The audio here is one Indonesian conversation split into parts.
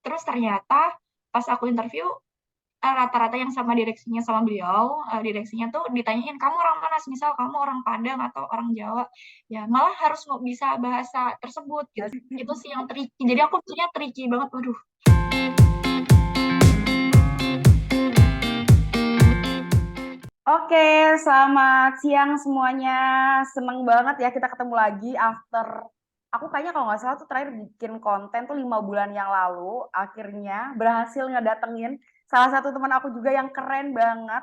Terus ternyata pas aku interview, rata-rata yang sama direksinya sama beliau, direksinya tuh ditanyain, "Kamu orang mana?" Semisal kamu orang Padang atau orang Jawa, ya malah harus bisa bahasa tersebut gitu. Itu sih yang tricky. Jadi aku mikirnya tricky banget, waduh. Oke, selamat siang semuanya. Seneng banget ya kita ketemu lagi after aku kayaknya kalau nggak salah tuh terakhir bikin konten tuh 5 bulan yang lalu. Akhirnya berhasil ngedatengin salah satu teman aku juga yang keren banget.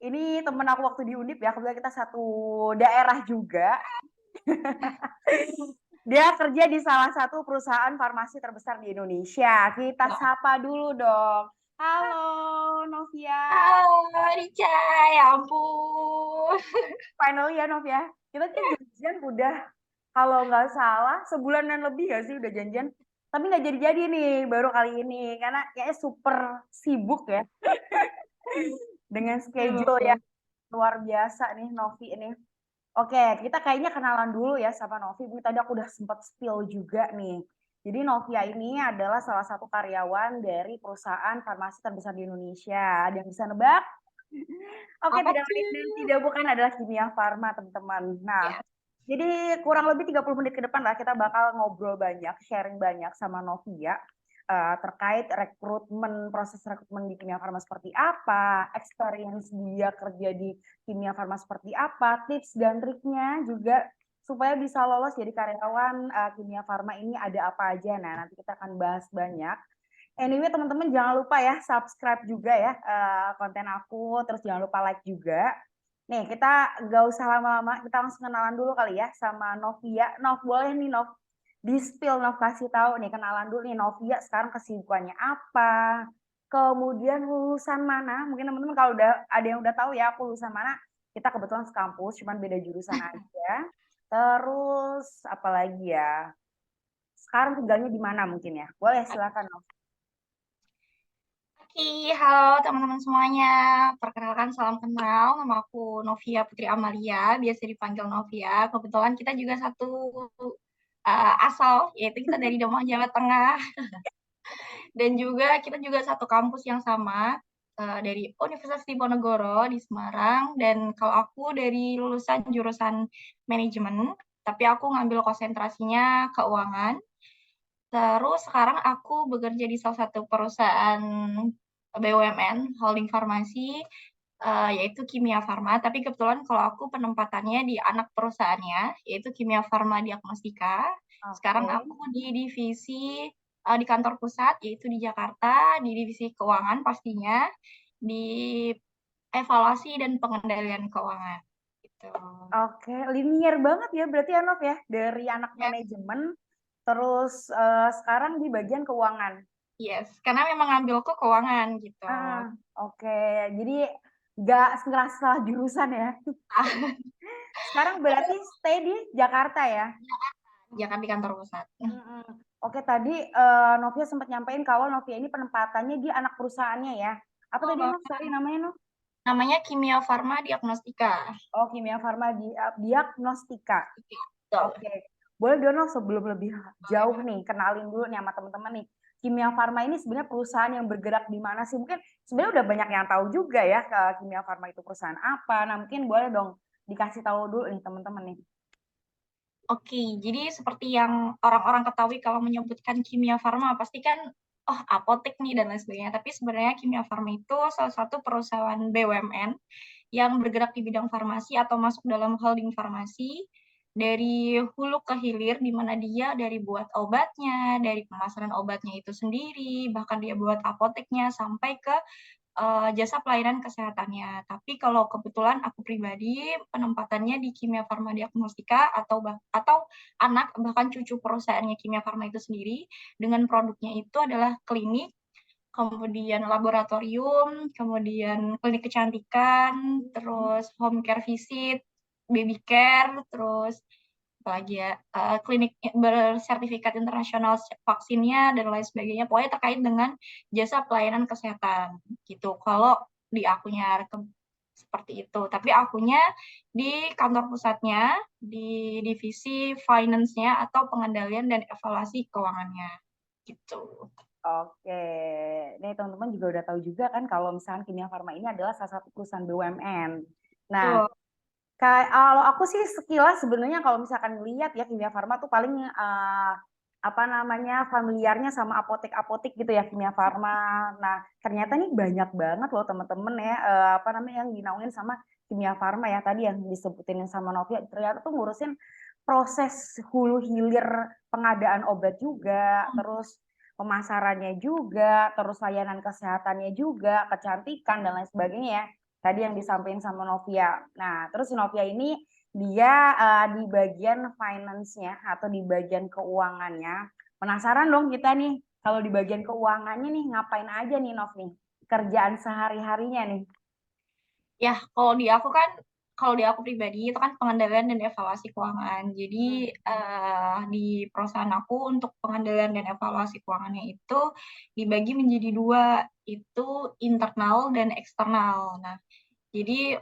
Ini temen aku waktu di Undip ya, kebetulan kita satu daerah juga. Dia kerja di salah satu perusahaan farmasi terbesar di Indonesia. Kita sapa dulu dong. Halo, Novia. Halo Rica, ya ampun. Finally ya, Nov ya. Kita tuh janjian udah, kalau nggak salah, sebulanan lebih gak sih udah janjian. Tapi nggak jadi-jadi nih baru kali ini. Karena kayaknya super sibuk ya. Dengan schedule Betul. yang luar biasa nih, Novi ini. Oke, kita kayaknya kenalan dulu ya sama Novi. Ini tadi aku udah sempat spill juga nih. Jadi Novia ini adalah salah satu karyawan dari perusahaan farmasi terbesar di Indonesia. Ada yang bisa nebak? Oke, Apa tidak lain dan tuh? tidak bukan adalah Kimia Farma, teman-teman. Nah, Ya, jadi kurang lebih 30 menit ke depan lah kita bakal ngobrol banyak, sharing banyak sama Novia terkait rekrutmen, proses rekrutmen di Kimia Farma seperti apa, experience dia kerja di Kimia Farma seperti apa, tips dan triknya juga supaya bisa lolos jadi karyawan Kimia Farma ini ada apa aja. Nah, nanti kita akan bahas banyak. Anyway, teman-teman jangan lupa ya subscribe juga ya konten aku, terus jangan lupa like juga. Nih, kita gak usah lama-lama, kita langsung kenalan dulu kali ya sama Novia. Nov, boleh nih Nov, di-spill Nov kasih tahu nih, kenalan dulu nih Novia sekarang kesibukannya apa, kemudian lulusan mana, mungkin teman-teman kalau udah ada yang udah tahu ya aku lulusan mana, kita kebetulan sekampus, cuman beda jurusan aja. Terus apa lagi ya, sekarang tinggalnya di mana mungkin ya, boleh silakan Nov. oke, halo teman-teman semuanya. Perkenalkan, salam kenal. Nama aku Novia Putri Amalia, biasa dipanggil Novia. Kebetulan kita juga satu asal, yaitu kita dari Demang, Jawa Tengah. Dan juga kita juga satu kampus yang sama, dari Universitas Diponegoro di Semarang. Dan kalau aku dari lulusan jurusan manajemen, tapi aku ngambil konsentrasinya keuangan. Terus sekarang aku bekerja di salah satu perusahaan BUMN, holding farmasi, yaitu Kimia Farma. Tapi kebetulan kalau aku penempatannya di anak perusahaannya, yaitu Kimia Farma Diagnostika. Sekarang Oke. aku di divisi di kantor pusat, yaitu di Jakarta, di divisi keuangan pastinya, di evaluasi dan pengendalian keuangan. Gitu. Oke, linier banget ya berarti ya Nov ya, dari anak Ya, manajemen terus sekarang di bagian keuangan. yes, karena memang ngambil ke keuangan gitu. Oke, jadi nggak ngerasa salah jurusan ya. Sekarang berarti stay di Jakarta ya. Jangan di kantor pusat. Mm-mm. Oke, tadi Novia sempat nyampein kalau Novia ini penempatannya di anak perusahaannya ya. Apa tadi Nov? Sorry namanya Nov? Namanya Kimia Farma Diagnostika. Oh, Kimia Farma Diagnostika. Betul. Oke, boleh dong sebelum lebih jauh nih, kenalin dulu nih sama teman-teman nih. Kimia Farma ini sebenarnya perusahaan yang bergerak di mana sih? Mungkin sebenarnya udah banyak yang tahu juga ya ke Kimia Farma itu perusahaan apa. Nah, mungkin boleh dong dikasih tahu dulu nih teman-teman nih. Oke, jadi seperti yang orang-orang ketahui kalau menyebutkan kimia farma, pasti kan, oh apotek nih dan lain sebagainya. Tapi sebenarnya kimia farma itu salah satu perusahaan BUMN yang bergerak di bidang farmasi atau masuk dalam holding farmasi dari hulu ke hilir, di mana dia dari buat obatnya, dari pemasaran obatnya itu sendiri, bahkan dia buat apoteknya sampai ke jasa pelayanan kesehatannya. Tapi kalau kebetulan aku pribadi penempatannya di Kimia Farma Diagnostika atau anak bahkan cucu perusahaannya Kimia Farma itu sendiri dengan produknya itu adalah klinik, kemudian laboratorium, kemudian klinik kecantikan, terus home care visit, baby care, terus apalagi ya, klinik bersertifikat internasional vaksinnya dan lain sebagainya. Pokoknya terkait dengan jasa pelayanan kesehatan gitu. Kalau di akunya seperti itu. Tapi akunya di kantor pusatnya, di divisi finance-nya atau pengendalian dan evaluasi keuangannya gitu. Oke, nih teman-teman juga udah tahu juga kan kalau misalkan Kimia Farma ini adalah salah satu perusahaan BUMN. Nah, Tuh. kalau aku sih sekilas sebenarnya kalau misalkan lihat ya Kimia Farma tuh paling apa namanya familiarnya sama apotek-apotek gitu ya Kimia Farma. Nah, ternyata nih banyak banget loh teman-teman ya apa namanya yang dinaungin sama Kimia Farma ya tadi yang disebutin sama Novia ternyata tuh ngurusin proses hulu hilir pengadaan obat juga, terus pemasarannya juga, terus layanan kesehatannya juga, kecantikan dan lain sebagainya ya. Tadi yang disampaikan sama Novia. Nah, terus Novia ini dia di bagian finance-nya atau di bagian keuangannya. Penasaran dong kita nih, kalau di bagian keuangannya nih ngapain aja nih Nov nih? Kerjaan sehari-harinya nih. Ya, kalau di aku pribadi itu kan pengendalian dan evaluasi keuangan. Jadi Hmm. di perusahaan aku untuk pengendalian dan evaluasi keuangannya itu dibagi menjadi dua, itu internal dan eksternal. Nah, jadi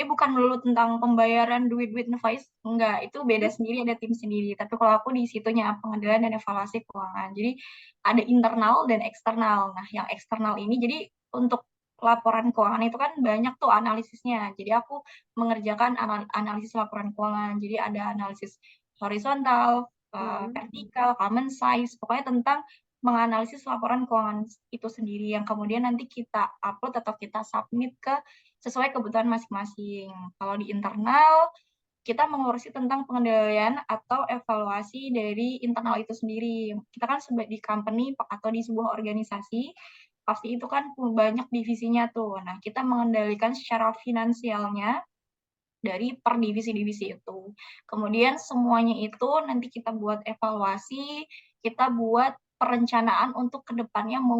bukan melulu tentang pembayaran duit-duit invoice, enggak, itu beda sendiri, ada tim sendiri. Tapi kalau aku di situnya pengendalian dan evaluasi keuangan. Jadi ada internal dan eksternal. Nah, yang eksternal ini jadi untuk laporan keuangan itu kan banyak tuh analisisnya. Jadi aku mengerjakan analisis laporan keuangan. Jadi ada analisis horizontal, Hmm. vertikal, common size, pokoknya tentang menganalisis laporan keuangan itu sendiri yang kemudian nanti kita upload atau kita submit ke sesuai kebutuhan masing-masing. Kalau di internal, kita mengurusi tentang pengendalian atau evaluasi dari internal itu sendiri. Kita kan sebagai di company atau di sebuah organisasi, pasti itu kan banyak divisinya tuh. Nah, kita mengendalikan secara finansialnya dari per divisi-divisi itu. Kemudian semuanya itu nanti kita buat evaluasi, kita buat perencanaan untuk kedepannya mau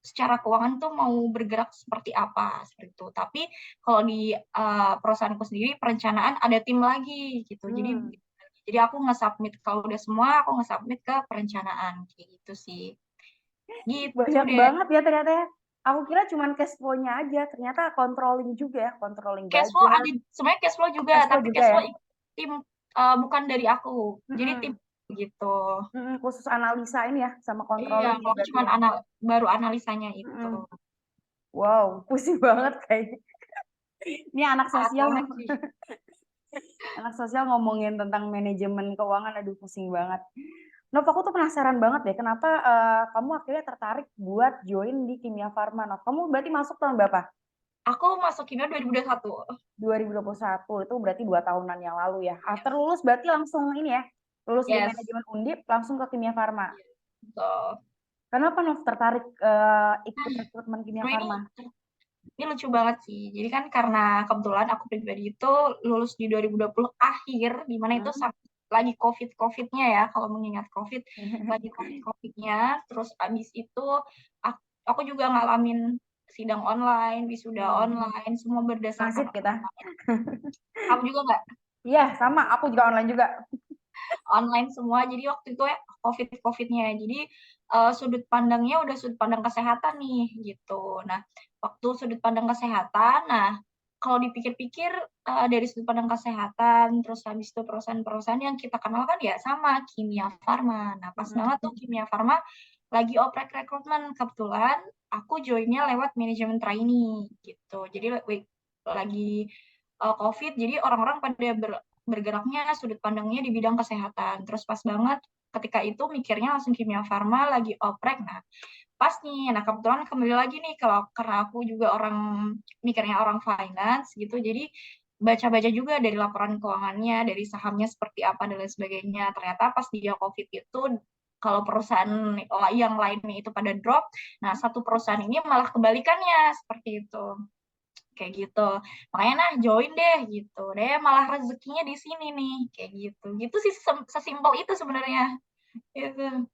secara keuangan tuh mau bergerak seperti apa seperti itu. Tapi kalau di perusahaanku sendiri perencanaan ada tim lagi gitu. Hmm. Jadi aku nge-submit kalau udah semua aku nge-submit ke perencanaan kayak gitu sih. Gitu Banyak deh. banget ya ternyata ya. Aku kira cuman cash flow-nya aja, ternyata controlling juga ya, controlling Cash flow budget, ada sebenarnya cash flow juga, cash flow tapi juga cash ya. flow tim bukan dari aku. Jadi tim Mm-mm. gitu. Mm-mm, khusus analisa ini ya, sama Iya, controlling kalau aku berarti cuma ya. baru analisanya itu. Mm-mm. Wow, pusing banget kayaknya. Ini anak Sangat sosial, banget sih. anak sosial ngomongin tentang manajemen keuangan, aduh pusing banget. Nov, aku tuh penasaran banget deh, kenapa kamu akhirnya tertarik buat join di Kimia Farma, Nov? Kamu berarti masuk tahun berapa? Aku masuk kimia 2021. 2021, itu berarti 2 tahunan yang lalu ya. After lulus berarti langsung ini ya, lulus dari Yes. manajemen Undip langsung ke Kimia Farma. Betul. Kenapa Nov tertarik ikut Nah, rekrutmen Kimia sebenarnya Farma? ini lucu banget sih. Jadi kan karena kebetulan aku pribadi itu lulus di 2020 akhir, di mana itu Hmm? lagi COVID-COVID-nya ya, kalau mengingat COVID, lagi COVID-COVID-nya. Terus abis itu aku, aku juga ngalamin sidang online, wisuda Hmm. online, semua berdasarkan Nasib kita. online. Kamu juga nggak? Iya, sama. Aku juga online juga. Online semua. Jadi waktu itu ya COVID-COVID-nya. Jadi sudut pandangnya udah sudut pandang kesehatan nih gitu. Nah, waktu sudut pandang kesehatan, nah kalau dipikir-pikir dari sudut pandang kesehatan, terus habis itu perusahaan-perusahaan yang kita kenal kan ya sama Kimia Farma. Nah, pas Hmm. banget tuh Kimia Farma lagi oprek rekrutmen. Kebetulan aku joinnya lewat manajemen trainee gitu. Jadi lagi COVID, jadi orang-orang pada bergeraknya sudut pandangnya di bidang kesehatan. Terus pas banget ketika itu mikirnya langsung Kimia Farma lagi oprek. Nah, pas nih. Nah, kebetulan kembali lagi nih kalau karena aku juga orang mikirnya orang finance gitu. Jadi baca-baca juga dari laporan keuangannya, dari sahamnya seperti apa dan lain sebagainya. Ternyata pas dia COVID itu kalau perusahaan yang lainnya itu pada drop, nah satu perusahaan ini malah kebalikannya seperti itu kayak gitu. Makanya nah join deh gitu deh, malah rezekinya di sini nih kayak gitu. Gitu sih sesimpel itu sebenarnya. Gitu.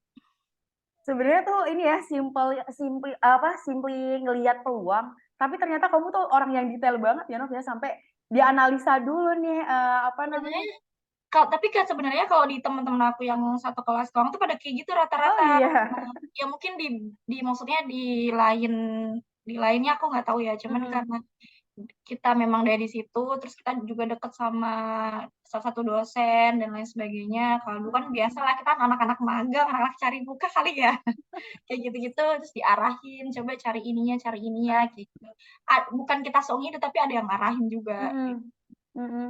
Sebenarnya tuh ini ya simple simple apa simply ngelihat peluang, tapi ternyata kamu tuh orang yang detail banget ya Nov ya sampai dianalisa dulu nih apa namanya? Sebenarnya tapi kan sebenarnya kalau di teman-teman aku yang satu kelas kamu tuh pada kayak gitu Oh rata-rata. iya. Ya mungkin di maksudnya di lainnya aku nggak tahu ya. Cuman Mm-mm. karena kita memang dari situ, terus kita juga deket sama salah satu dosen dan lain sebagainya. Kalau dulu kan biasa lah kita anak-anak magang, anak-anak cari muka kali ya, kayak gitu-gitu, terus diarahin, coba cari ininya, kayak gitu. Bukan kita sok ngide, tapi ada yang ngarahin juga. Mm-mm. Mm-mm.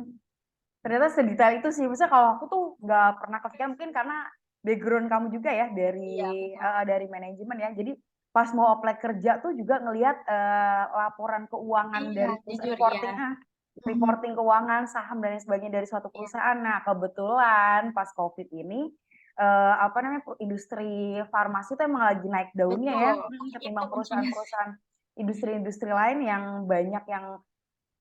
Ternyata sedetail itu sih. Maksudnya kalau aku tuh nggak pernah kepikiran, mungkin karena background kamu juga ya Iya, betul. dari manajemen ya. Jadi pas mau apply kerja tuh juga ngelihat laporan keuangan Iya, dari jujur ya. reporting Mhm. reporting keuangan saham dan lain sebagainya dari suatu Iya, perusahaan. Nah, kebetulan pas COVID ini apa namanya industri farmasi itu emang lagi naik daunnya ya, betul. Itu ketimbang kuncinya. perusahaan-perusahaan industri-industri lain yang banyak yang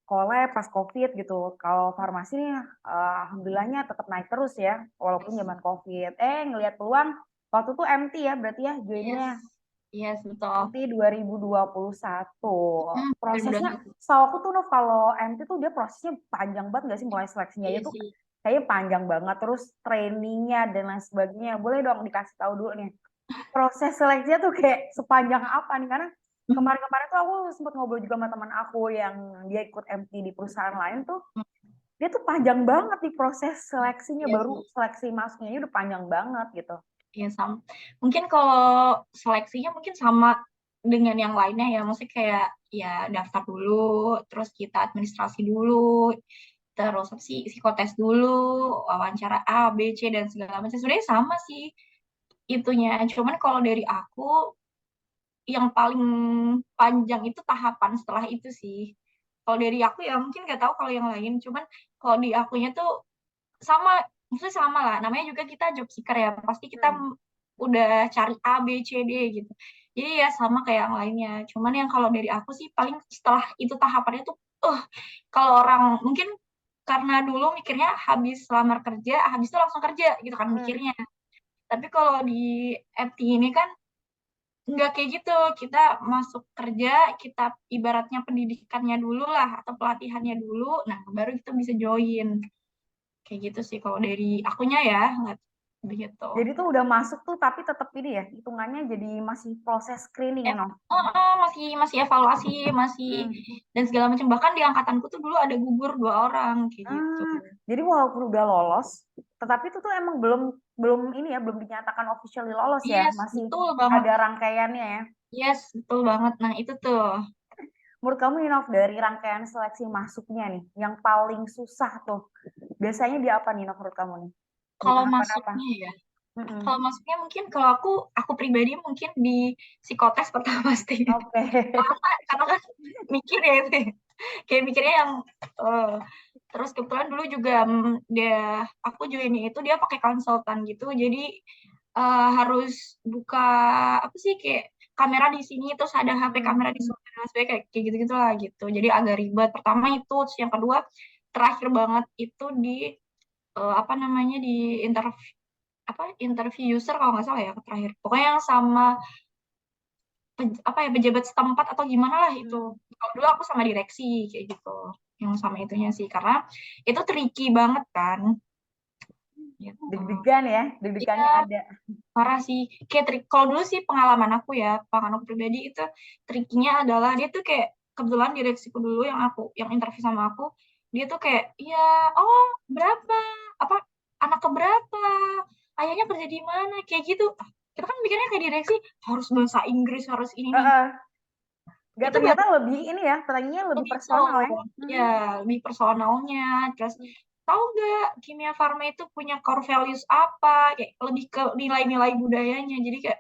collab pas COVID gitu. Kalau farmasi nih, alhamdulillahnya tetap naik terus ya, walaupun Yes, zaman COVID. Ngelihat peluang, waktu itu MT ya, berarti ya yes, joinnya yes, betul. MT 2021. Prosesnya, 2021. setahu aku tuh Nov, kalau MT tuh dia prosesnya panjang banget nggak sih, mulai seleksinya Iya aja tuh sih. kayaknya panjang banget, terus trainingnya dan lain sebagainya. Boleh dong dikasih tahu dulu nih, proses seleksinya tuh kayak sepanjang apa nih? Karena kemarin-kemarin tuh aku sempat ngobrol juga sama teman aku yang dia ikut MT di perusahaan lain tuh, dia tuh panjang banget nih proses seleksinya, Iya baru sih. seleksi masuknya aja udah panjang banget gitu. Iya sama. Mungkin kalau seleksinya mungkin sama dengan yang lainnya ya. Maksudnya kayak ya daftar dulu, terus kita administrasi dulu, terus apa sih psikotes dulu, wawancara A, B, C dan segala macam. Sebenarnya sama sih itunya. Cuman kalau dari aku yang paling panjang itu tahapan setelah itu sih. Kalau dari aku ya mungkin nggak tahu kalau yang lain. Cuman kalau di akunya tuh sama, maksudnya sama lah. Namanya juga kita job seeker ya. Pasti kita Hmm. udah cari A, B, C, D gitu. Jadi ya sama kayak yang lainnya. Cuman yang kalau dari aku sih paling setelah itu tahapannya tuh, kalau orang mungkin karena dulu mikirnya habis lamar kerja, habis itu langsung kerja gitu kan Hmm. mikirnya. Tapi kalau di FT ini kan nggak kayak gitu. Kita masuk kerja, kita ibaratnya pendidikannya dulu lah atau pelatihannya dulu, nah baru kita bisa join. Kayak gitu sih kalau dari akunya ya, nggak begitu. Jadi tuh udah masuk tuh tapi tetap ini ya, hitungannya jadi masih proses screening ya, Eh, no? masih masih evaluasi, masih Hmm. dan segala macam. Bahkan di angkatanku tuh dulu ada gugur 2 orang kayak gitu. Jadi walaupun udah lolos, tetapi itu tuh emang belum belum ini ya, belum dinyatakan officially lolos ya, Yes, masih betul banget. ada rangkaiannya ya. Yes, betul banget. Nah, itu tuh. Menurut kamu nih, Nov, dari rangkaian seleksi masuknya nih, yang paling susah tuh, biasanya di apa nih, Nov, menurut kamu nih? Di Kalau tahapan apa? masuknya ya, Mm-mm. kalau masuknya mungkin kalau aku pribadi mungkin di psikotes pertama pasti. Oke. Karena kan mikir ya itu. Kayak mikirnya yang eh, terus kebetulan dulu juga aku joinnya itu dia pakai konsultan gitu. Jadi harus buka apa sih kayak kamera di sini terus ada HP Mm. kamera di sana dan sebagainya kayak gitu-gitu lah gitu. Jadi agak ribet. Pertama itu, terus yang kedua terakhir banget itu di apa namanya di interview user kalau nggak salah ya terakhir. Pokoknya yang sama apa ya pejabat setempat atau gimana lah itu. Mm. Kalau dulu aku sama direksi kayak gitu. Yang sama itunya sih karena itu tricky banget kan gitu. Deg-degan ya, Iya, deg-degannya ada. parah sih. Kayak trik kalau dulu sih pengalaman aku ya, pengalaman aku pribadi itu triknya adalah dia tuh kayak kebetulan direksiku dulu yang interview sama aku, dia tuh kayak, "Iya, oh, berapa? Apa anak keberapa? Ayahnya kerja di mana?" Kayak gitu. Kita kan mikirnya kayak direksi harus bahasa Inggris, harus ini nih. Gak, Itu ternyata baru lebih ini ya, pertanyaannya lebih begitu. personal ya. Ya, lebih personalnya. Terus tahu nggak kimia farma itu punya core values apa? Kayak lebih ke nilai-nilai budayanya. Jadi kayak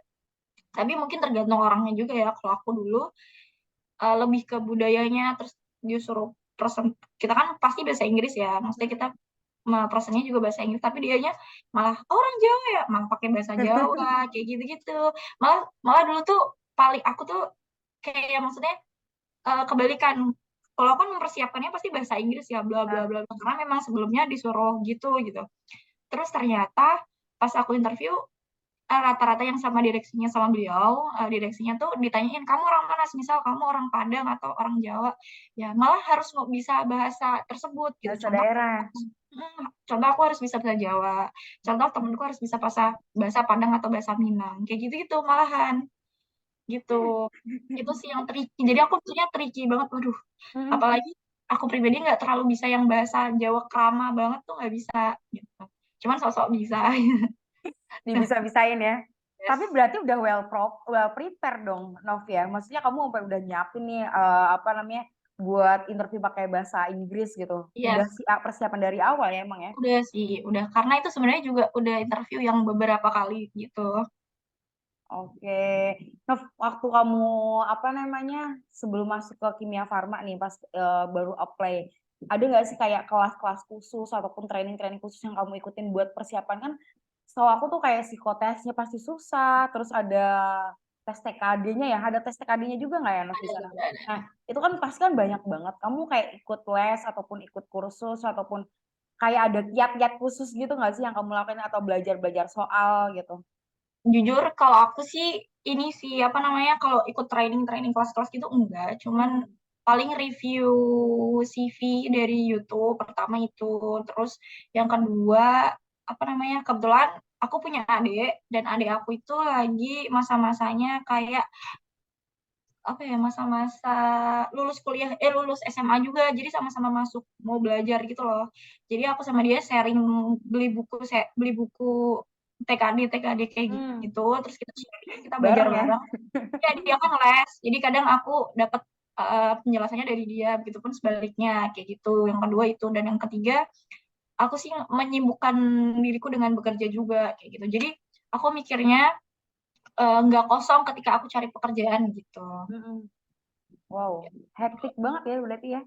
tapi mungkin tergantung orangnya juga ya. Kalau aku dulu lebih ke budayanya, terus disuruh present. Kita kan pasti bahasa Inggris ya. Maksudnya kita presentnya juga bahasa Inggris, tapi dianya malah orang Jawa ya, malah pakai bahasa Jawa kayak gitu-gitu. Malah malah dulu tuh paling aku tuh kayak maksudnya kebalikan. Kalau aku kan mempersiapkannya pasti bahasa Inggris ya, bla bla Nah, bla. Karena memang sebelumnya disuruh gitu gitu. Terus ternyata pas aku interview rata-rata yang sama direksinya sama beliau, direksinya tuh ditanyain kamu orang mana, misal kamu orang Padang atau orang Jawa, ya malah harus bisa bahasa tersebut gitu. bahasa daerah. Contoh aku harus bisa bahasa Jawa, contoh temenku harus bisa bahasa bahasa Padang atau bahasa Minang, kayak gitu gitu malahan. gitu. Itu sih yang tricky. Jadi aku pikirnya tricky banget. Waduh, Mm-mm. apalagi aku pribadi nggak terlalu bisa yang bahasa Jawa krama banget tuh nggak bisa gitu. Cuman sosok bisa. Dibisa-bisain ya. Tapi Yes. berarti udah well prepare dong, Nov ya. Maksudnya kamu sampai udah nyiapin nih apa namanya buat interview pakai bahasa Inggris gitu. Udah Yes. siap persiapan dari awal ya emang ya. Udah sih, udah. Karena itu sebenarnya juga udah interview yang beberapa kali gitu. Oke, Nov, waktu kamu apa namanya sebelum masuk ke kimia farma nih pas baru apply, ada nggak sih kayak kelas-kelas khusus ataupun training-training khusus yang kamu ikutin buat persiapan kan? Setahu aku tuh kayak psikotesnya pasti susah, terus ada tes TKD-nya ya, ada tes TKD-nya juga nggak ya Nov di sana? Ada. Nah, itu kan pasti kan banyak banget. Kamu kayak ikut les ataupun ikut kursus ataupun kayak ada kiat-kiat khusus gitu nggak sih yang kamu lakukan atau belajar-belajar soal gitu? Jujur kalau aku sih ini sih apa namanya kalau ikut training-training kelas-kelas gitu enggak, cuman Hmm. paling review CV dari YouTube pertama itu, terus yang kedua apa namanya kebetulan aku punya adik dan adik aku itu lagi masa-masanya kayak apa ya masa-masa lulus kuliah lulus SMA juga jadi sama-sama masuk mau belajar gitu loh jadi aku sama dia sharing beli buku TKD kayak Hmm. gitu terus kita sharing kita belajar Bareng ya. bareng ya dia kan les jadi kadang aku dapat penjelasannya dari dia begitupun sebaliknya kayak gitu yang kedua itu dan yang ketiga aku sih menyibukkan diriku dengan bekerja juga kayak gitu jadi aku mikirnya nggak kosong ketika aku cari pekerjaan gitu. Mm-mm. Wow, hektik banget ya berarti ya.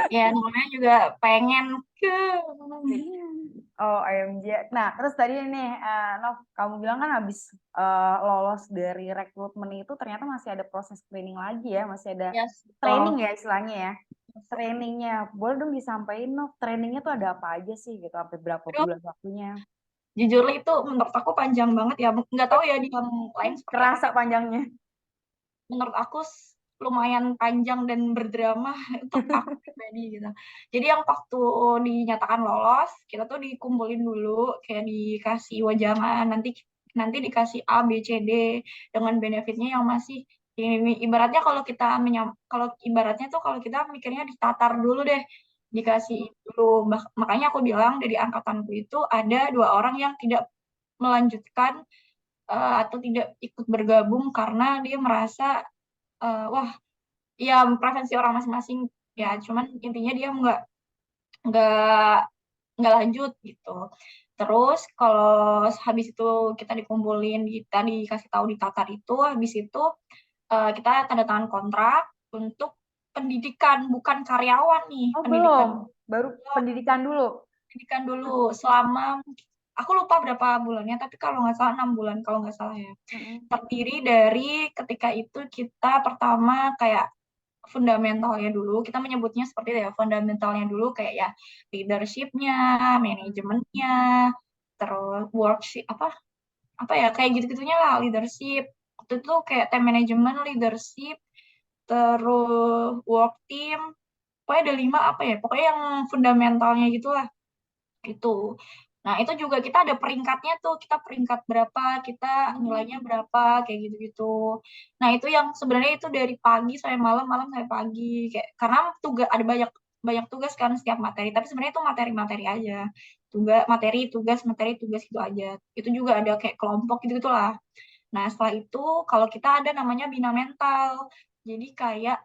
Ya namanya juga pengen ke Oh, AMJ. Nah, terus tadi nih, Nov, kamu bilang kan habis lolos dari rekrutmen itu ternyata masih ada proses screening lagi ya, masih ada ya training betul. ya istilahnya ya. Trainingnya, boleh dong disampaikan, Nov, trainingnya tuh ada apa aja sih gitu, sampai berapa Aduh, bulan waktunya? jujur itu menurut aku panjang banget ya nggak tahu ya di yang lain seperti apa Kerasa tapi panjangnya. menurut aku lumayan panjang dan berdrama untuk aku pribadi gitu jadi yang waktu dinyatakan lolos kita tuh dikumpulin dulu kayak dikasih wajangan nanti nanti dikasih A B C D dengan benefitnya yang masih ini ibaratnya kalau ibaratnya tuh kalau kita mikirnya ditatar dulu deh dikasih dulu makanya aku bilang dari angkatanku itu ada dua orang yang tidak melanjutkan atau tidak ikut bergabung karena dia merasa wah ya preferensi orang masing-masing ya cuman intinya dia nggak nggak lanjut gitu terus kalau habis itu kita dikumpulin kita dikasih tahu di Tatar itu habis itu kita tanda tangan kontrak untuk pendidikan bukan karyawan nih Oh, pendidikan belum. Baru pendidikan dulu. pendidikan dulu selama aku lupa berapa bulannya tapi kalau nggak salah 6 bulan kalau nggak salah ya Mm-mm. terdiri dari ketika itu kita pertama kayak fundamentalnya dulu kita menyebutnya seperti itu ya fundamentalnya dulu kayak ya leadershipnya manajemennya terus worksheet apa apa ya kayak gitu-gitunya lah leadership itu tuh kayak time management leadership terus work team pokoknya ada 5 apa ya pokoknya yang fundamentalnya gitulah itu. Nah, itu juga kita ada peringkatnya tuh, kita peringkat berapa, kita nilainya Hmm. berapa, kayak gitu-gitu. Nah, itu yang sebenarnya itu dari pagi sampai malam, malam sampai pagi. Kayak karena tugas ada banyak banyak tugas kan setiap materi, tapi sebenarnya itu materi-materi aja. Materi, tugas itu aja. Itu juga ada kayak kelompok gitu-gitulah. Nah, setelah itu kalau kita ada namanya bina mental. Jadi kayak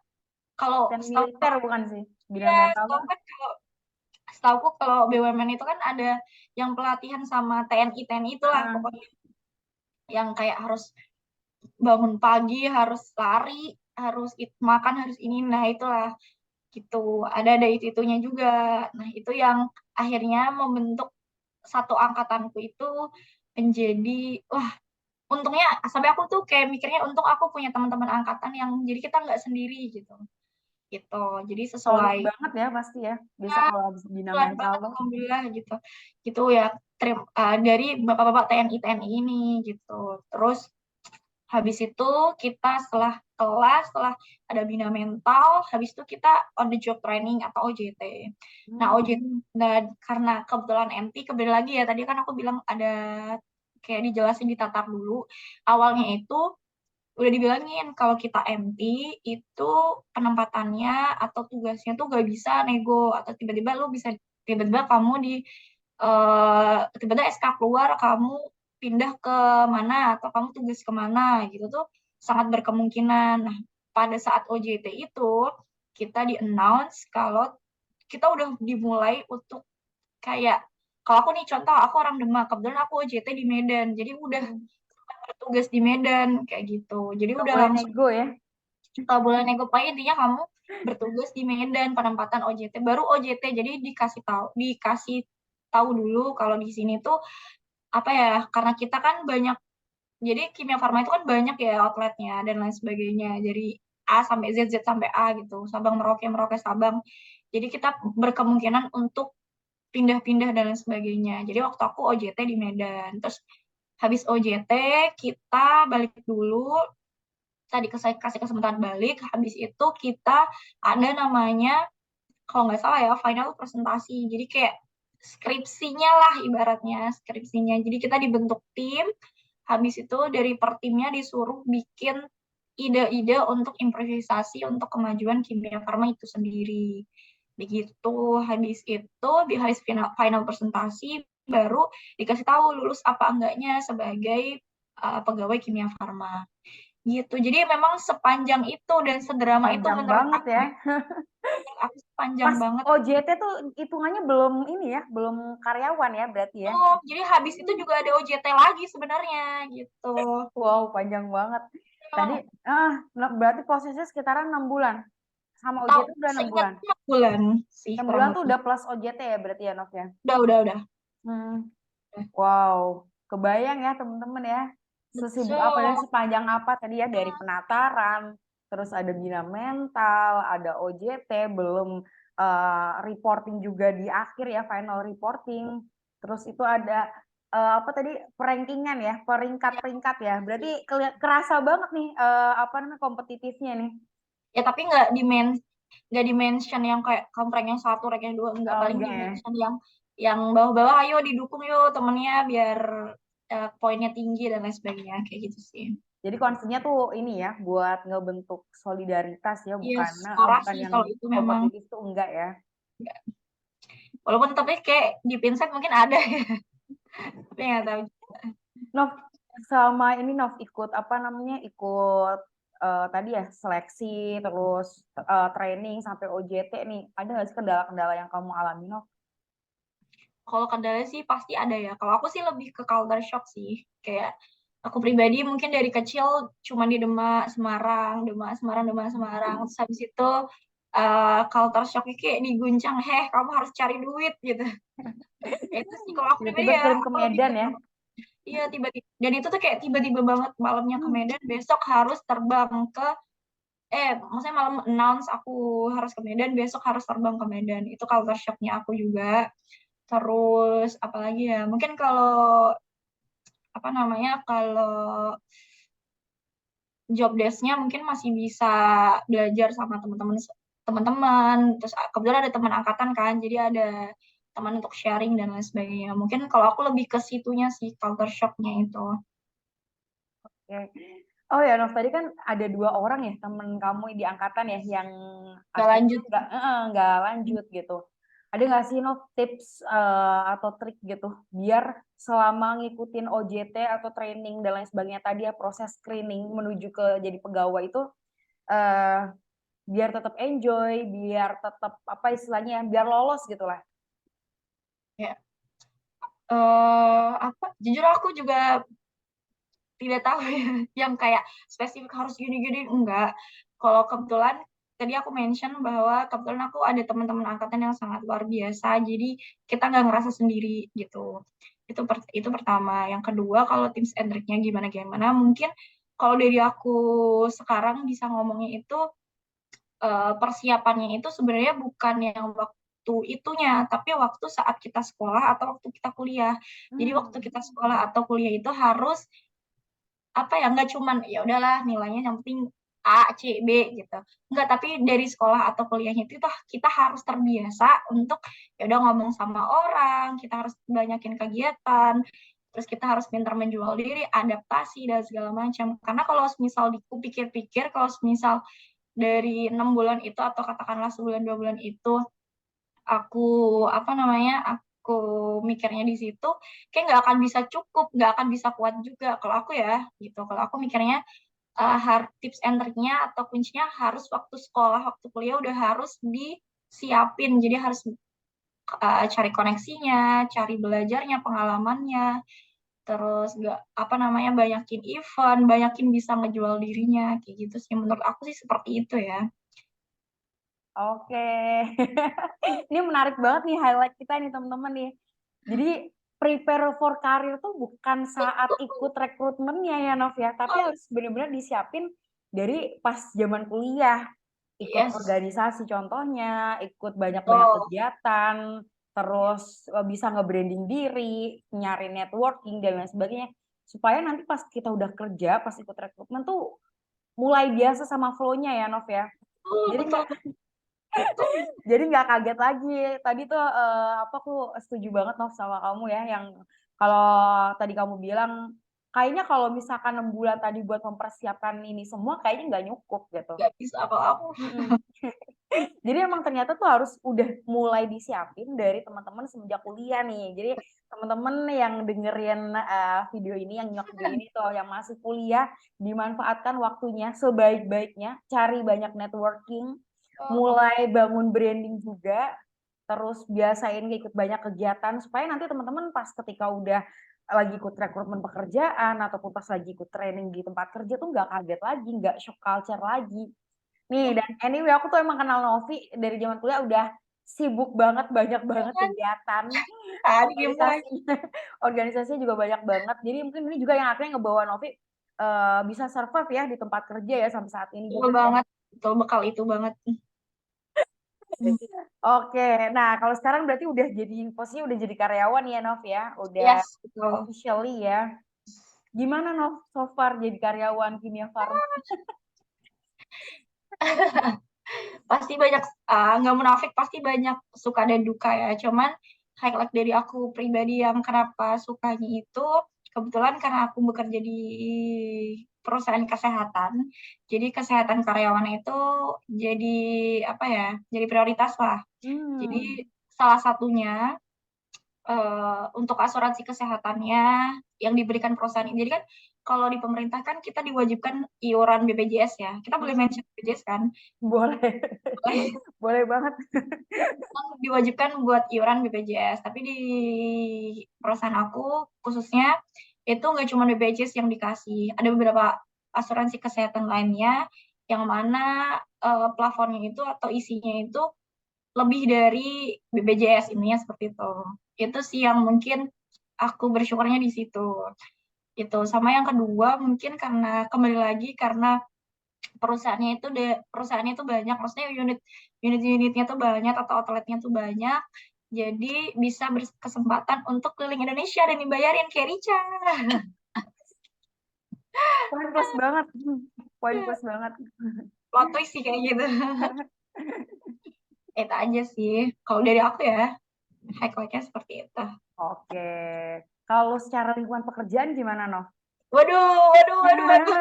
kalau Dan setahu militer bukan sih? Bidang ya, mental setahu tuh. kan Setauku kalau BUMN itu kan ada yang pelatihan sama TNI itulah Ah, pokoknya yang kayak harus bangun pagi, harus lari, makan, harus ini. Nah, itulah gitu. Ada itunya juga. Nah, itu yang akhirnya membentuk satu angkatanku itu menjadi wah, untungnya sampai aku tuh kayak mikirnya untung aku punya teman-teman angkatan yang jadi kita nggak sendiri gitu. Gitu. Jadi solid sesuai banget ya pasti ya. Biasa kalau habis bina kebetulan mental banget tuh. alhamdulillah gitu gitu ya dari bapak-bapak TNI ini gitu terus habis itu kita setelah ada bina mental habis itu kita on the job training atau OJT nah Hmm. OJT dan karena kebetulan MT kembali lagi ya tadi kan aku bilang ada kayak dijelasin di Tatar dulu awalnya itu udah dibilangin kalau kita MT itu penempatannya atau tugasnya tuh gak bisa nego atau tiba-tiba lu bisa tiba-tiba kamu di tiba-tiba SK keluar kamu pindah ke mana atau kamu tugas ke mana gitu tuh sangat berkemungkinan. Nah, pada saat OJT itu kita di-announce kalau kita udah dimulai untuk kayak kalau aku nih contoh aku orang Demak kebetulan aku OJT di Medan jadi udah bertugas di Medan kayak gitu jadi Gak udah boleh langsung nego ya. bulan nego pokoknya intinya kamu bertugas di Medan penempatan OJT baru OJT jadi dikasih tahu dulu kalau di sini tuh apa ya karena kita kan banyak jadi Kimia Farma itu kan banyak ya outletnya dan lain sebagainya jadi A sampai Z Z sampai A gitu Sabang Merauke Merauke Sabang jadi kita berkemungkinan untuk pindah-pindah dan lain sebagainya jadi waktu aku OJT di Medan terus habis OJT kita balik dulu tadi kasih kesempatan balik habis itu kita ada namanya kalau nggak salah ya final presentasi jadi kayak skripsinya lah ibaratnya skripsinya jadi kita dibentuk tim habis itu dari per timnya disuruh bikin ide-ide untuk improvisasi untuk kemajuan Kimia Farma itu sendiri begitu habis itu di habis final presentasi baru dikasih tahu lulus apa enggaknya sebagai pegawai Kimia Farma gitu. Jadi memang sepanjang itu dan sedrama itu Panjang menurut banget aku, ya. menurut aku sepanjang Pas banget. OJT tuh hitungannya belum ini ya, belum karyawan ya berarti ya. Oh, jadi habis itu juga ada OJT lagi sebenarnya gitu. Wow, panjang banget. Tadi, Emang berarti prosesnya sekitaran 6 bulan. Sama tahu OJT udah 6 bulan. seingatku 6 bulan sih 6 kurang bulan tuh lebih. udah plus OJT ya berarti ya, Nov ya? Udah. Hmm. Wow, kebayang ya teman-teman ya, sesibuk apa dan Betul. sepanjang apa tadi ya dari penataran, terus ada bina mental, ada OJT, belum reporting juga di akhir ya final reporting, terus itu ada apa tadi perankingan ya, peringkat-peringkat ya, berarti kerasa banget nih apa namanya kompetitifnya nih. Ya tapi nggak di mention yang kayak kamu rank yang satu, rank yang dua, enggak Oh, paling enggak di ya. mention yang bawah-bawah ayo didukung yuk temennya biar poinnya tinggi dan lain sebagainya kayak gitu sih. Jadi konsepnya tuh ini ya, buat ngebentuk solidaritas ya, Iya, parah bukan sih yang kalau itu memang. kompetitif tuh enggak ya. Walaupun tapi kayak di Pinsek mungkin ada ya. Tapi nggak tahu. Nov, selama ini Nov ikut apa namanya, ikut tadi ya seleksi, terus training sampai OJT nih, ada nggak sih kendala-kendala yang kamu alami Nov? Kalau kendala sih pasti ada ya. Kalau aku sih lebih ke culture shock sih. Kayak aku pribadi mungkin dari kecil cuma di Demak, Semarang, Demak, Semarang, Demak, Semarang. Terus habis itu culture shocknya kayak diguncang, kamu harus cari duit gitu. Itu sih kalau aku pribadi Tiba-tiba ya, turun ke aku lebih Medan ke ya. iya tiba-tiba. Dan itu tuh kayak tiba-tiba banget malamnya ke Hmm. Medan, besok harus terbang ke maksudnya malam announce aku harus ke Medan, besok harus terbang ke Medan. Itu culture shocknya aku juga. Terus apalagi ya, mungkin kalau apa namanya, kalau job desk-nya mungkin masih bisa belajar sama teman-teman. Terus kebetulan ada teman angkatan kan, jadi ada teman untuk sharing dan lain sebagainya. Mungkin kalau aku lebih ke situnya sih, culture shock-nya itu. Oke. Oh ya, Nov, tadi kan ada 2 orang ya temen kamu di angkatan ya yang Gak akhirnya lanjut. nggak lanjut gitu. Ada nggak sih Nov tips atau trik gitu biar selama ngikutin OJT atau training dan lain sebagainya tadi ya proses screening menuju ke jadi pegawai itu eh, biar tetap enjoy, biar tetap apa istilahnya ya, biar lolos gitu lah. Ya. Apa? Jujur aku juga tidak tahu ya, yang kayak spesifik harus gini-gini enggak. Kalau kebetulan tadi aku mention bahwa kebetulan aku ada teman-teman angkatan yang sangat luar biasa, jadi kita nggak ngerasa sendiri gitu. Itu pertama. Yang kedua kalau tips and triknya gimana gimana, mungkin kalau dari aku sekarang bisa ngomongnya itu persiapannya itu sebenarnya bukan yang waktu itunya, tapi waktu saat kita sekolah atau waktu kita kuliah. Jadi waktu Hmm. kita sekolah atau kuliah itu harus apa ya nggak cuman ya udahlah nilainya yang penting A, C, B gitu. Enggak, tapi dari sekolah atau kuliahnya itu tuh kita harus terbiasa untuk ya udah ngomong sama orang, kita harus banyakin kegiatan, terus kita harus pintar menjual diri, adaptasi dan segala macam. Karena kalau misal dipikir-pikir, kalau misal dari 6 bulan itu atau katakanlah sebulan 2 bulan itu aku apa namanya aku mikirnya di situ kayak nggak akan bisa cukup, nggak akan bisa kuat juga kalau aku ya gitu. Kalau aku mikirnya tips and triknya atau kuncinya harus waktu sekolah, waktu kuliah udah harus disiapin. Jadi harus cari koneksinya, cari belajarnya, pengalamannya, terus nggak apa namanya banyakin event, banyakin bisa ngejual dirinya kayak gitu sih. Menurut aku sih seperti itu ya. Oke. Ini menarik banget nih highlight kita nih teman-teman nih. Jadi prepare for career tuh bukan saat ikut rekrutmennya ya Nov ya, tapi harus benar-benar disiapin dari pas zaman kuliah. Ikut Yes, organisasi contohnya, ikut banyak-banyak betul. kegiatan, terus bisa nge-branding diri, nyari networking dan lain sebagainya. Supaya nanti pas kita udah kerja, pas ikut rekrutmen tuh mulai biasa sama flow-nya ya Nov ya. Betul, Jadi betul, nggak betul. jadi nggak kaget lagi. Tadi tuh apa aku setuju banget Nov sama kamu ya yang kalau tadi kamu bilang kayaknya kalau misalkan 6 bulan tadi buat mempersiapkan ini semua kayaknya nggak nyukup gitu. Nggak bisa kalau aku. Mm-mm. Jadi emang ternyata tuh harus udah mulai disiapin dari teman-teman semenjak kuliah nih. Jadi teman-teman yang dengerin video ini, yang nyimak video ini tuh yang masih kuliah, dimanfaatkan waktunya sebaik-baiknya, cari banyak networking, mulai bangun branding juga, terus biasain ikut banyak kegiatan supaya nanti teman-teman pas ketika udah lagi ikut rekrutmen pekerjaan ataupun pas lagi ikut training di tempat kerja tuh nggak kaget lagi, nggak shock culture lagi. Nih, dan anyway aku tuh emang kenal Novi dari zaman kuliah udah sibuk banget, banyak banget Jangan, kegiatan, tadi gimana? organisasinya, organisasinya juga banyak banget. Jadi mungkin ini juga yang akhirnya ngebawa Novi bisa survive ya di tempat kerja ya sampai saat ini, Betul bener ya? banget, betul bekal itu banget. Oke, nah kalau sekarang berarti udah jadi posisinya udah jadi karyawan ya Nov ya, udah Yes, betul. officially ya. Gimana Nov so far jadi karyawan Kimia Farma? Pasti banyak, nggak munafik, pasti banyak suka dan duka ya. Cuman highlight dari aku pribadi yang kenapa sukanya itu, kebetulan karena aku bekerja di perusahaan kesehatan, jadi kesehatan karyawan itu jadi apa ya, jadi prioritas lah. Hmm, Jadi salah satunya untuk asuransi kesehatannya yang diberikan perusahaan ini. Jadi kan kalau di pemerintah kan kita diwajibkan iuran BPJS ya. Kita boleh hmm, mention BPJS kan? boleh, Boleh. boleh banget. Diwajibkan buat iuran BPJS. Tapi di perusahaan aku khususnya itu nggak cuma BPJS yang dikasih. Ada beberapa asuransi kesehatan lainnya yang mana plafonnya itu atau isinya itu lebih dari BPJS ininya seperti itu. Itu sih yang mungkin aku bersyukurnya di situ. Itu sama yang kedua mungkin karena kembali lagi karena perusahaannya itu banyak, maksudnya unitnya tuh banyak atau outletnya tuh banyak. Jadi bisa berkesempatan untuk keliling Indonesia dan dibayarin kayak Rica. Poin plus banget. Poin plus banget. Plot twist sih kayak gitu. Itu aja sih. Kalau dari aku ya, highlightnya seperti itu. Oke. Kalau secara lingkungan pekerjaan gimana, Nov? Waduh, waduh, waduh, waduh.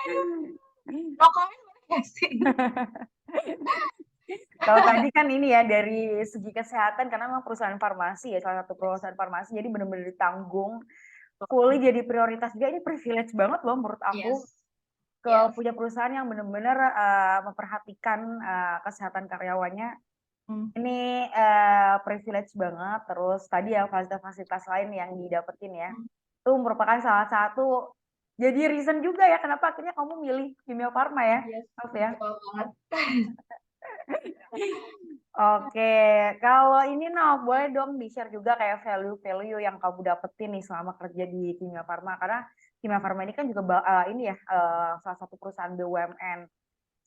Aduh, no comment boleh nggak sih? Kalau tadi kan ini ya dari segi kesehatan karena memang perusahaan farmasi ya salah satu perusahaan farmasi jadi benar-benar ditanggung fully jadi prioritas juga ini privilege banget loh menurut aku Yes, ke yes. punya perusahaan yang benar-benar memperhatikan kesehatan karyawannya. Hmm. Ini privilege banget. Terus tadi ya fasilitas-fasilitas lain yang didapetin ya. Itu merupakan salah satu jadi reason juga ya kenapa akhirnya kamu milih Kimia Farma ya, Yes, Nov ya. betul banget. Oke, kalau ini Nov boleh dong di-share juga kayak value-value yang kamu dapetin nih selama kerja di Kimia Farma karena Kimia Farma ini kan juga ini ya salah satu perusahaan BUMN.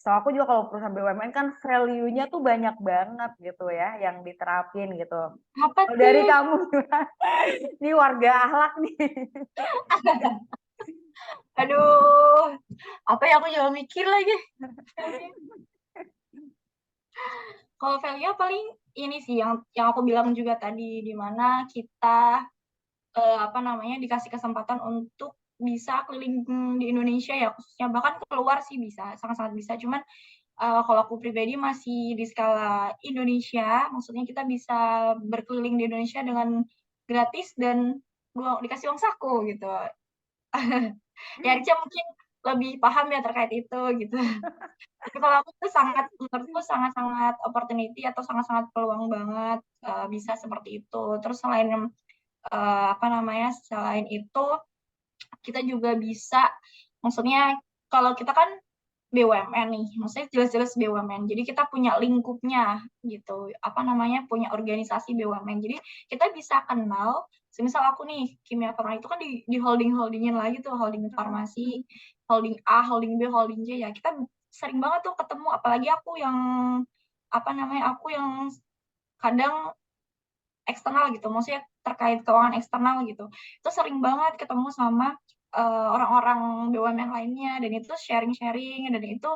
So aku juga kalau perusahaan BUMN kan value-nya tuh banyak banget gitu ya yang diterapin gitu. Apa Kalau dari tuh? kamu gimana? Ini warga akhlak nih. Aduh, apa ya aku jangan mikir lagi. Kalau value paling ini sih yang aku bilang juga tadi di mana kita apa namanya, dikasih kesempatan untuk bisa keliling di Indonesia ya khususnya, bahkan keluar sih bisa, sangat-sangat bisa. Cuman kalau aku pribadi masih di skala Indonesia, maksudnya kita bisa berkeliling di Indonesia dengan gratis dan dikasih uang saku gitu. Ya Rica mungkin lebih paham ya terkait itu gitu. Tapi kalau aku tuh menurutku sangat-sangat opportunity atau sangat-sangat peluang banget bisa seperti itu. Terus apa namanya, selain itu kita juga bisa, maksudnya kalau kita kan BUMN nih, maksudnya jelas-jelas BUMN. Jadi kita punya lingkupnya gitu, apa namanya, punya organisasi BUMN. Jadi kita bisa kenal, semisal aku nih, Kimia Farma itu kan di holding-holdingin lagi tuh, holding farmasi, holding A, holding B, holding J ya. Kita sering banget tuh ketemu, apalagi aku yang, apa namanya, aku yang kadang eksternal gitu, maksudnya terkait keuangan eksternal gitu. Itu sering banget ketemu sama orang-orang BUMN lainnya, dan itu sharing-sharing, dan itu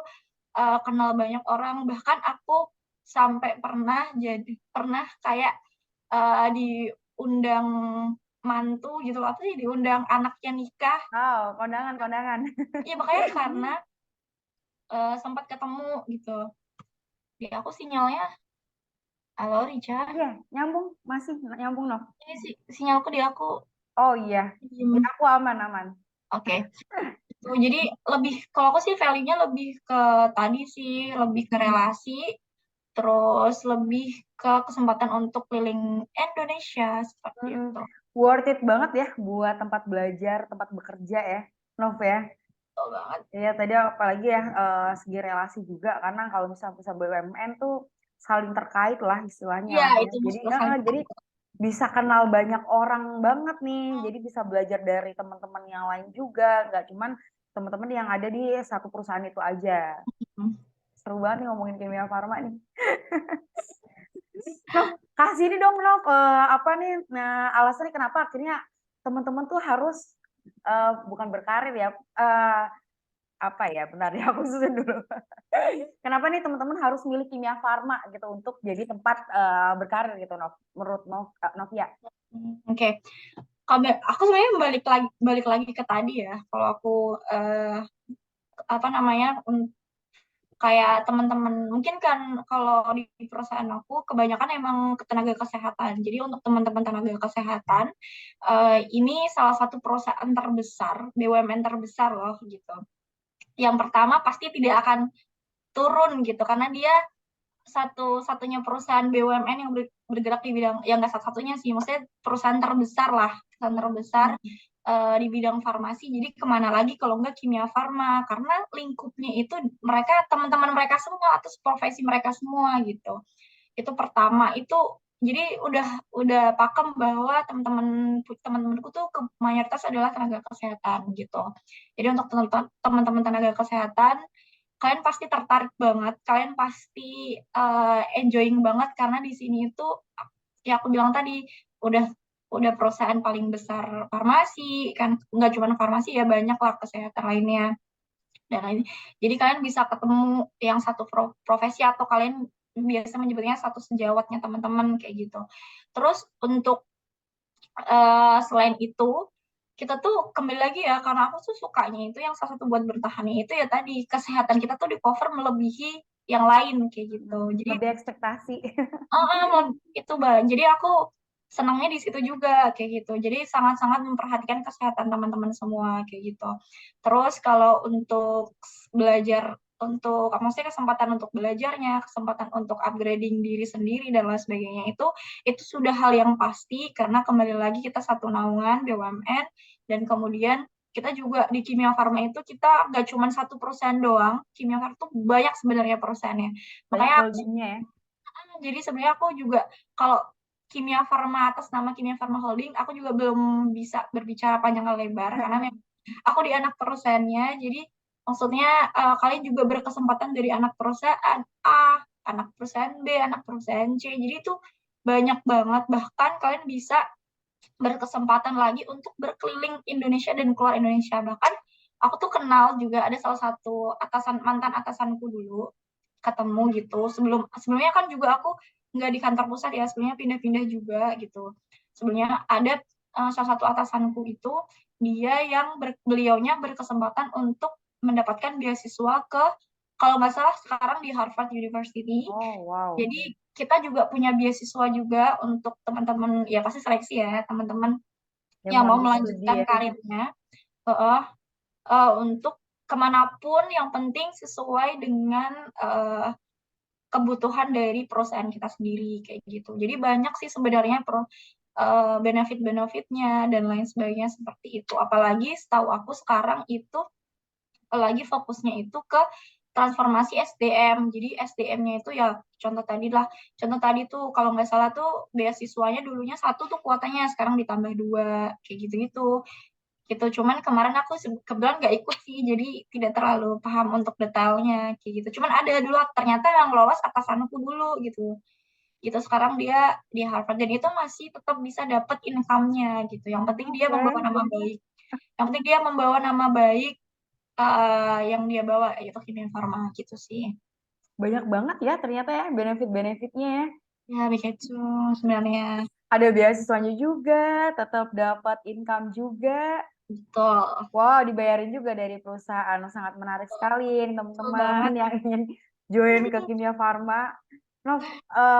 kenal banyak orang. Bahkan aku sampai pernah kayak diundang mantu gitu, apa sih, diundang anaknya nikah. Oh, kondangan. Iya makanya karena sempat ketemu gitu. Di aku sinyalnya, halo Rica, Iya, nyambung, masih nyambung, no. ini sih sinyalku di aku Oh iya, ya diem. aku aman. Oke. Tuh, jadi kalau aku sih value-nya lebih ke tadi sih, lebih ke relasi, terus lebih ke kesempatan untuk keliling Indonesia seperti Mm-mm. itu. Worth it banget ya buat tempat belajar, tempat bekerja ya, Nov ya. Betul banget. Iya tadi apalagi ya segi relasi juga karena kalau misalnya bisa BUMN tuh saling terkait lah istilahnya Iya, lah ya. itu Jadi masalah. jadi bisa kenal banyak orang banget nih. Jadi bisa belajar dari teman-teman yang lain juga, nggak cuman teman-teman yang ada di satu perusahaan itu aja. Seru banget nih ngomongin kimia farma nih. Nov, kasih ini dong Nov, apa nih alasannya kenapa akhirnya teman-teman tuh harus bukan berkarir ya, apa ya, bentar ya aku susun dulu. Kenapa nih teman-teman harus milih kimia farma gitu untuk jadi tempat berkarir gitu, Nov? Menurut Novia? Oke. Aku sebenarnya balik lagi ke tadi ya. Kalau aku apa namanya, kayak teman-teman mungkin kan kalau di perusahaan aku kebanyakan emang tenaga kesehatan. Jadi untuk teman-teman tenaga kesehatan ini salah satu perusahaan terbesar, BUMN terbesar loh gitu. Yang pertama pasti tidak akan turun gitu karena dia satu-satunya perusahaan BUMN yang bergerak di bidang, yang nggak satu-satunya sih, maksudnya perusahaan terbesar di bidang farmasi. Jadi kemana lagi kalau nggak Kimia Farma, karena lingkupnya itu mereka, teman-teman mereka semua atau profesi mereka semua gitu. Itu pertama. Itu jadi udah pakem bahwa teman-temanku tuh mayoritas adalah tenaga kesehatan gitu. Jadi untuk teman-teman tenaga kesehatan, kalian pasti tertarik banget, kalian pasti enjoying banget karena di sini itu ya aku bilang tadi udah udah perusahaan paling besar farmasi kan, nggak cuma farmasi ya, banyak lah kesehatan lainnya dan lain. Jadi kalian bisa ketemu yang satu profesi atau kalian biasa menyebutnya satu sejawatnya teman-teman kayak gitu. Terus untuk selain itu kita tuh kembali lagi ya, karena aku tuh sukanya itu yang salah satu buat bertahannya itu ya tadi kesehatan kita tuh di cover melebihi yang lain kayak gitu. Jadi Lebih ekspektasi. itu bang. Jadi aku senangnya di situ juga kayak gitu. Jadi sangat-sangat memperhatikan kesehatan teman-teman semua kayak gitu. Terus kalau untuk belajar, untuk maksudnya kesempatan untuk belajarnya, kesempatan untuk upgrading diri sendiri dan lain sebagainya, itu sudah hal yang pasti karena kembali lagi kita satu naungan BUMN, dan kemudian kita juga di Kimia Farma itu kita nggak cuma satu perusahaan doang. Kimia Farma itu banyak sebenarnya perusahaannya. Banyak Makanya holdingnya ya. jadi sebenarnya aku juga kalau Kimia Farma atas nama Kimia Farma Holding, aku juga belum bisa berbicara panjang lebar karena memang aku di anak perusahaannya. Jadi maksudnya kalian juga berkesempatan dari anak perusahaan A, anak perusahaan B, anak perusahaan C. Jadi itu banyak banget. Bahkan kalian bisa berkesempatan lagi untuk berkeliling Indonesia dan keluar Indonesia. Bahkan aku tuh kenal juga ada salah satu mantan atasanku dulu, ketemu gitu. Sebelumnya kan juga aku nggak di kantor pusat ya, sebelumnya pindah-pindah juga gitu. Sebelumnya ada salah satu atasanku itu, beliaunya berkesempatan untuk mendapatkan beasiswa kalau nggak salah sekarang di Harvard University. Oh, wow. Jadi kita juga punya beasiswa juga untuk teman-teman, ya pasti seleksi ya, teman-teman Yang yang mau mau lanjut studi melanjutkan ya. karirnya, heeh, untuk kemanapun yang penting sesuai dengan kebutuhan dari perusahaan kita sendiri kayak gitu. Jadi banyak sih sebenarnya benefit-benefitnya dan lain sebagainya seperti itu. Apalagi setahu aku sekarang itu lagi fokusnya itu ke transformasi SDM. Jadi SDM-nya itu ya contoh tadi tuh kalau nggak salah tuh beasiswanya dulunya satu tuh kuotanya, sekarang ditambah 2 kayak gitu-gitu. Gitu. Cuman kemarin aku kebetulan nggak ikut sih, jadi tidak terlalu paham untuk detailnya kayak gitu. Cuman ada dulu ternyata yang lolos atasanku dulu gitu. Gitu sekarang dia di Harvard dan itu masih tetap bisa dapat income-nya gitu. Yang penting dia membawa Oke. nama baik. Yang penting dia membawa nama baik yang dia bawa yaitu Kimia Farma gitu sih. Banyak banget ya ternyata ya benefit-benefitnya ya. Ya begitu sebenarnya. Ada beasiswanya juga, tetap dapat income juga. Betul. Wow, dibayarin juga dari perusahaan. Sangat menarik sekali nih Betul teman-teman banget. yang ingin join ke Kimia Farma. Nov,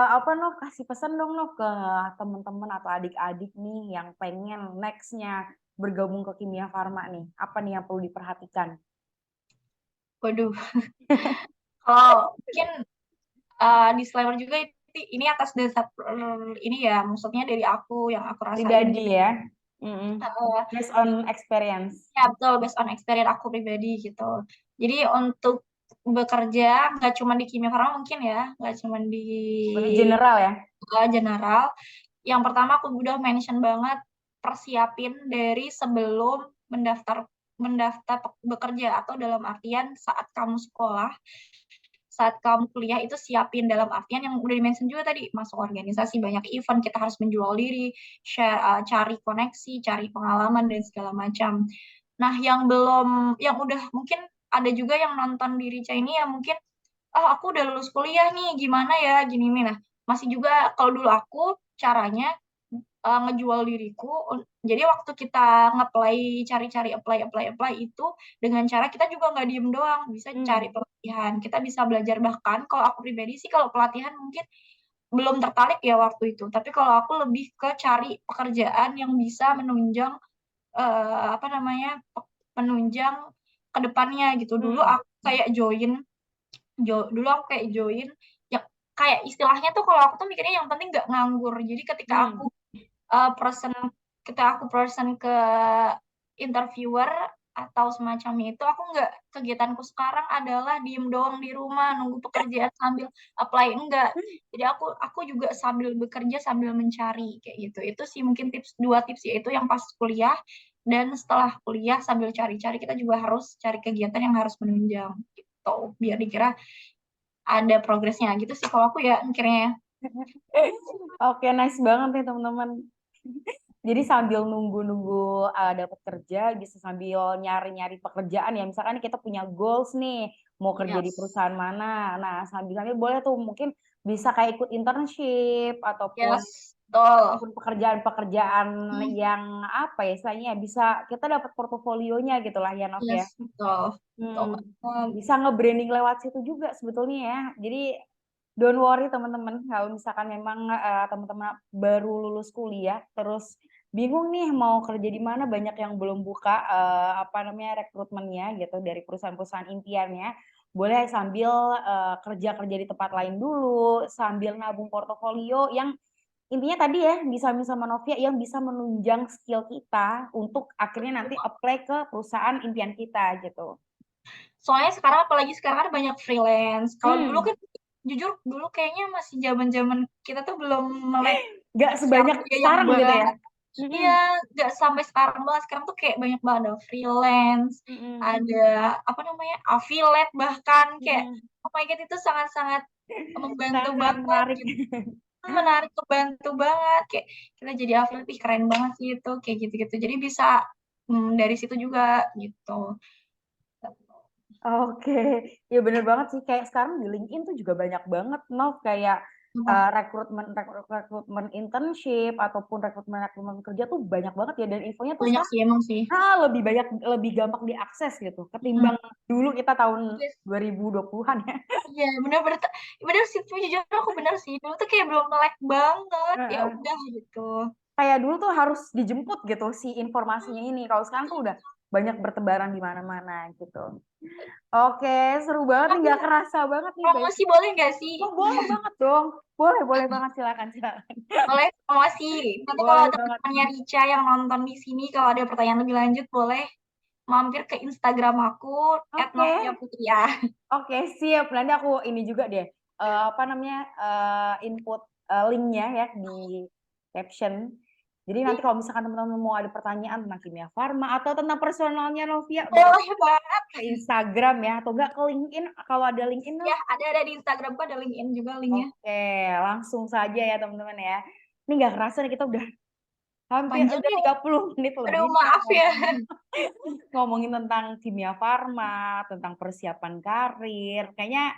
apa Nov, kasih pesan dong Nov ke teman-teman atau adik-adik nih yang pengen nextnya bergabung ke Kimia Farma nih. Apa nih yang perlu diperhatikan? Waduh. Kalau mungkin disclaimer juga ini atas dasar ini ya, maksudnya dari aku yang aku rasain Pribadi gitu. ya. Mm-mm. Uh, Based on experience. ya betul, based on experience aku pribadi gitu. Jadi untuk bekerja nggak cuma di Kimia Farma mungkin ya, nggak cuma di Lebih general ya. general. Yang pertama aku udah mention banget persiapin dari sebelum mendaftar mendaftar bekerja atau dalam artian saat kamu kuliah itu siapin dalam artian yang udah dimention juga tadi, masuk organisasi, banyak event, kita harus menjual diri, cari koneksi, cari pengalaman, dan segala macam. Nah, yang udah mungkin ada juga yang nonton di Rica ini yang mungkin, oh aku udah lulus kuliah nih, gimana ya, gini nih. Nah, masih juga kalau dulu aku caranya ngejual diriku. Jadi waktu kita cari-cari apply itu dengan cara kita juga nggak diem doang, bisa cari Hmm. pelatihan, kita bisa belajar bahkan kalau aku pribadi sih kalau pelatihan mungkin belum tertarik ya waktu itu. Tapi kalau aku lebih ke cari pekerjaan yang bisa apa namanya menunjang ke depannya gitu. Hmm. Dulu aku kayak join ya kayak istilahnya tuh kalau aku tuh mikirnya yang penting nggak nganggur. Jadi Hmm. uh, person ketika aku person ke interviewer atau semacamnya itu aku nggak kegiatanku sekarang adalah diem doang di rumah nunggu pekerjaan sambil apply enggak jadi aku juga sambil bekerja sambil mencari kayak gitu itu sih mungkin dua tips yaitu yang pas kuliah dan setelah kuliah sambil cari-cari kita juga harus cari kegiatan yang harus menunjang gitu biar dikira ada progresnya gitu sih kalau aku ya mikirnya. Oke, nice banget nih teman-teman. Jadi sambil nunggu-nunggu dapat kerja, bisa sambil nyari-nyari pekerjaan ya. Misalkan kita punya goals nih, mau kerja di Yes, perusahaan mana. Nah, sambil-sambil boleh tuh mungkin bisa kayak ikut internship yes, betul. ataupun pekerjaan-pekerjaan yang apa ya istilahnya ya, bisa kita dapat portofolionya gitu lah ya Nov Yes, ya. betul. Betul Hmm, banget. bisa nge-branding lewat situ juga sebetulnya ya. Jadi don't worry teman-teman, kalau misalkan memang teman-teman baru lulus kuliah, terus bingung nih mau kerja di mana, banyak yang belum buka apa namanya rekrutmennya gitu dari perusahaan-perusahaan impiannya. Boleh sambil kerja-kerja di tempat lain dulu, sambil nabung portofolio yang intinya tadi ya bisa sama Novia yang bisa menunjang skill kita untuk akhirnya nanti apply ke perusahaan impian kita gitu. Soalnya apalagi sekarang kan banyak freelance. Kalau dulu Hmm. kan, jujur dulu kayaknya masih zaman-zaman kita tuh belum melek Gak sosial sebanyak media yang sekarang gitu ya. banget. Mm-mm. Iya, nggak sampai sekarang banget. Sekarang tuh kayak banyak banget ada freelance, Mm-mm. ada apa namanya affiliate bahkan kayak Mm-mm. oh my god itu sangat-sangat membantu Sangat banget menarik. gitu. Menarik, membantu banget kayak kita jadi affiliate, ih keren banget sih itu kayak gitu-gitu. Jadi bisa dari situ juga gitu. Oke, ya bener banget sih. Kayak sekarang di LinkedIn tuh juga banyak banget, Nov. Kayak Apa? rekrutmen internship ataupun rekrutmen kerja tuh banyak banget ya, dan infonya tuh Banyak sekarang sih emang sih. lebih gampang diakses gitu Mhm. ketimbang dulu kita tahun Yes. 2020-an ya. Iya, bener bener bener sih, jujur aku bener sih. Dulu tuh kayak belum melek banget, ya Heeh. udah gitu. Kayak dulu tuh harus dijemput gitu si informasinya ini. Kalau sekarang tuh udah banyak bertebaran di mana-mana gitu. Oke, seru banget nih, Tapi nggak kerasa banget nih guys. promosi boleh nggak sih? Oh, boleh banget dong. Boleh banget, silakan silakan. Boleh promosi. Nanti kalau Boleh banget. teman-temannya Rica yang nonton di sini, kalau ada pertanyaan lebih lanjut, boleh mampir ke Instagram aku Oke. @noviaputria. Oke, siap. Nanti aku ini juga deh. Apa namanya? Input linknya ya di caption. Jadi nanti kalau misalkan teman-teman mau ada pertanyaan tentang kimia farma atau tentang personalnya Novia, boleh Boleh banget. ke Instagram ya, atau enggak ke LinkedIn. Kalau ada LinkedIn, Ya, ada di Instagramku, ada LinkedIn juga linknya. oke, langsung saja ya teman-teman ya. Ini nggak kerasa nih kita udah hampir Panjang udah ya. 30 menit Aduh, lebih ya maaf ya. ngomongin tentang kimia farma, tentang persiapan karir. Kayaknya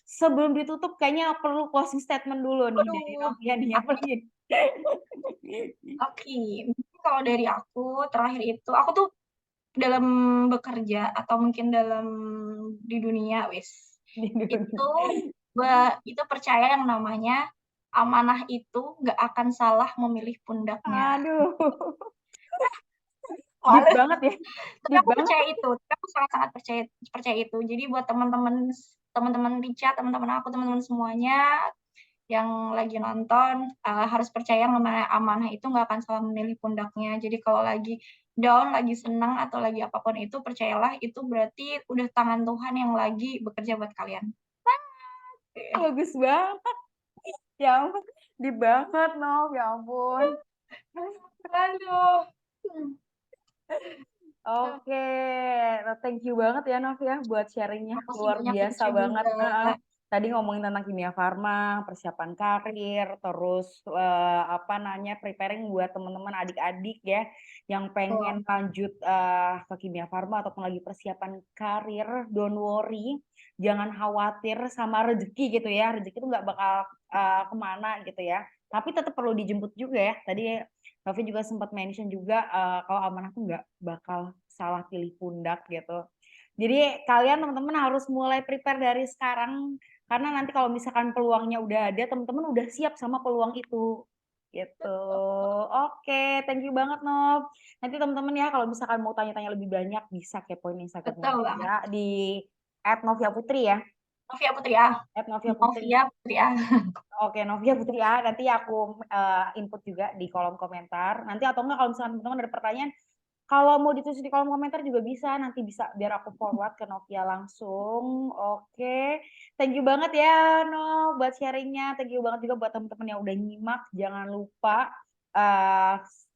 sebelum ditutup kayaknya perlu closing statement dulu nih dari Aduh. Novia nih, apa nih? Oke, mungkin kalau dari aku terakhir itu aku tuh dalam bekerja atau mungkin dalam di dunia wis itu itu percaya yang namanya amanah itu nggak akan salah memilih pundaknya. Aduh, deep Soalnya banget ya, tapi deep aku banget. percaya itu, tapi aku sangat-sangat percaya percaya itu. Jadi buat teman-teman Rica, teman-teman aku, teman-teman semuanya yang lagi nonton harus percaya namanya amanah itu nggak akan salah memilih pundaknya. Jadi kalau lagi down, lagi senang atau lagi apapun itu, percayalah itu berarti udah tangan Tuhan yang lagi bekerja buat kalian. Bagus banget. Ya ampun, deep banget, Nov, ya ampun. Aduh. Oke, thank you banget ya Nov ya buat sharingnya, Makasih luar banyak biasa Rica banget. juga. Tadi ngomongin tentang kimia farma, persiapan karir, terus apa namanya preparing buat teman-teman adik-adik ya yang pengen lanjut ke kimia farma ataupun lagi persiapan karir, don't worry, jangan khawatir sama rezeki gitu ya, rezeki itu nggak bakal kemana gitu ya, tapi tetap perlu dijemput juga ya. Tadi Novi juga sempat mention juga kalau amanah tuh nggak bakal salah pilih pundak gitu. Jadi kalian teman-teman harus mulai prepare dari sekarang karena nanti kalau misalkan peluangnya udah ada, teman-teman udah siap sama peluang itu. Gitu. Oke, thank you banget Nov. Nanti teman-teman ya kalau misalkan mau tanya-tanya lebih banyak bisa kepoin Instagramnya Betul banget. Novia di @noviaputri ya. Novia Putri A. @noviaputri. Novia Putri A. Oke, Novia Putri ya. Nanti aku input juga di kolom komentar. Nanti atau enggak kalau misalkan teman-teman ada pertanyaan, kalau mau ditulis di kolom komentar juga bisa. Nanti bisa biar aku forward ke Novia langsung. Oke. Thank you banget ya, Nov, buat sharingnya. Thank you banget juga buat teman-teman yang udah nyimak. Jangan lupa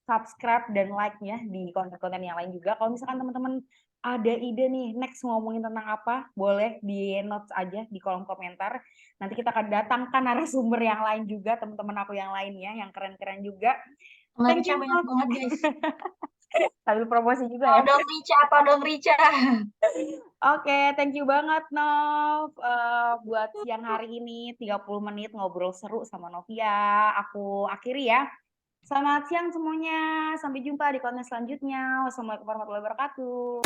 subscribe dan like-nya di konten-konten yang lain juga. Kalau misalkan teman-teman ada ide nih, next ngomongin tentang apa, boleh di notes aja di kolom komentar. Nanti kita akan datangkan narasumber yang lain juga, teman-teman aku yang lainnya, yang keren-keren juga. Thank Rica you, banyak Nov. banget guys. Sambil promosi juga ya. Todong Rica. Oke, thank you banget, Nov. Buat siang hari ini, 30 menit ngobrol seru sama Novia. Aku akhiri ya. Selamat siang semuanya. Sampai jumpa di konten selanjutnya. Wassalamualaikum warahmatullahi wabarakatuh.